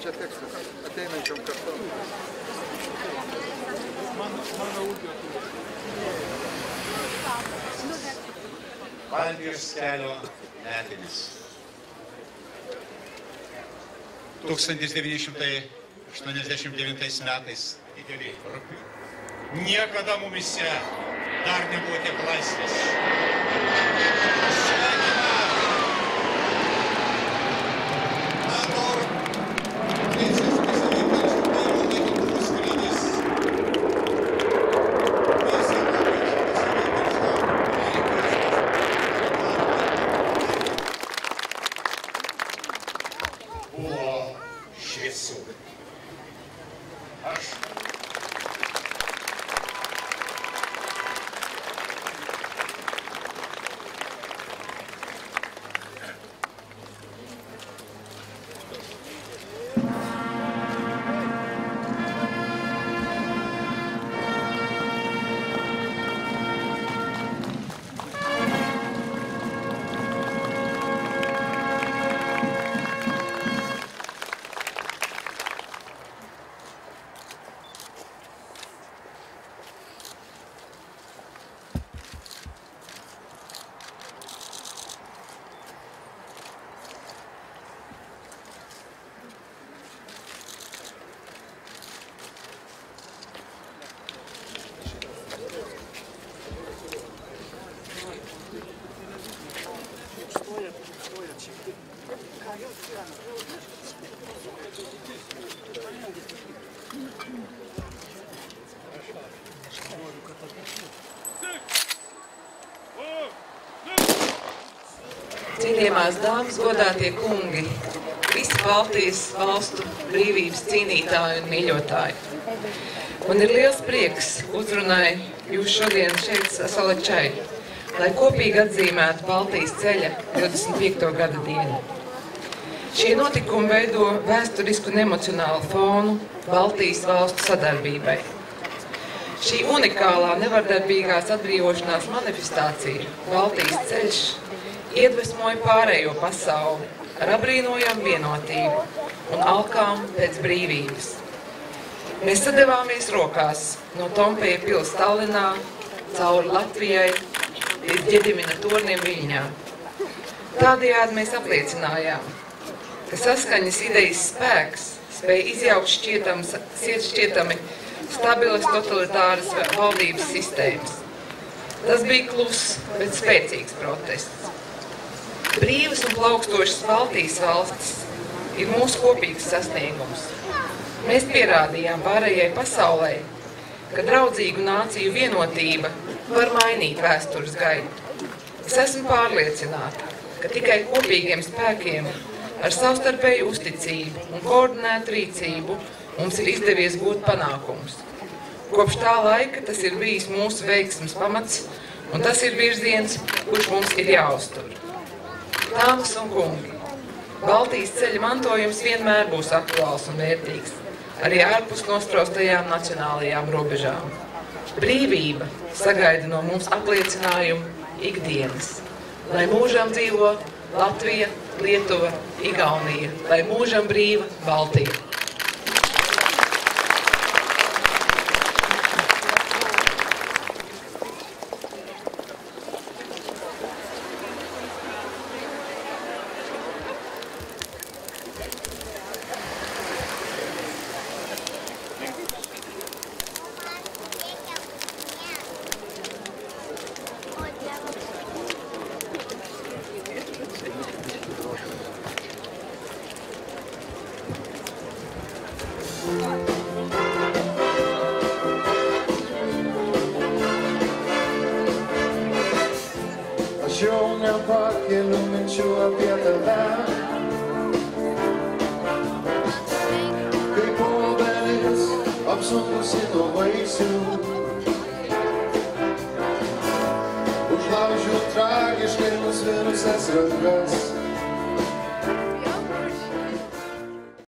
Čia tekstas ateinančiom kartom. Mano ūkio. Baltijos kelio metinis. 1989 metais didelį rugpjūtį. Niekada mumyse dar nebuvo tiek laisvės. Buvo šviesu. Aš Cienījamās dāmas, godātie kungi, visi Baltijas valstu brīvības cīnītāji un mīļotāji. Man ir liels prieks uzrunāju jūs šodien šeit Salačai, lai kopīgi atzīmētu Baltijas ceļa 25. gada dienu. Šie notikumi veido vēsturisku un emocionālu fonu Baltijas valstu sadarbībai. Šī unikālā nevardarbīgās atbrīvošanās manifestācija Baltijas ceļš iedvesmoja pārējo pasauli ar abrīnojamu vienotību un alkām pēc brīvības. Mēs sadevāmies rokās no Tompeja pils Tallinā, cauri Latvijai, līdz Ģedimina torniem Viļņā. Tādējādi mēs apliecinājām, ka saskaņas idejas spēks spēja izjaukt šķietami stabilas totalitāras valdības sistēmas. Tas bija kluss, bet spēcīgs protests. Brīvas un plaukstošas Baltijas valstis ir mūsu kopīgs sasniegums. Mēs pierādījām pārējai pasaulē, ka draudzīgu nāciju vienotība var mainīt vēstures gaitu. Es esmu pārliecināta, ka tikai kopīgiem spēkiem ar savstarpēju uzticību un koordinētu rīcību mums ir izdevies gūt panākumus. Kopš tā laika tas ir bijis mūsu veiksmes pamats, un tas ir virziens, kurš mums ir jāuztur. Dāmas un kungi, Baltijas ceļa mantojums vienmēr būs aktuāls un vērtīgs, arī ārpus nospraustajām nacionālajām robežām. Brīvība sagaida no mums apliecinājumu ikdienas. Lai mūžam dzīvo Latvija, Lietuva, Igaunija, lai mūžam brīva Baltija. tačiau nepakeliu minčių apie tave. Kaip obelis apsunkusi nuo vaisių, užlaužiu tragiškai nusvirusias rankas.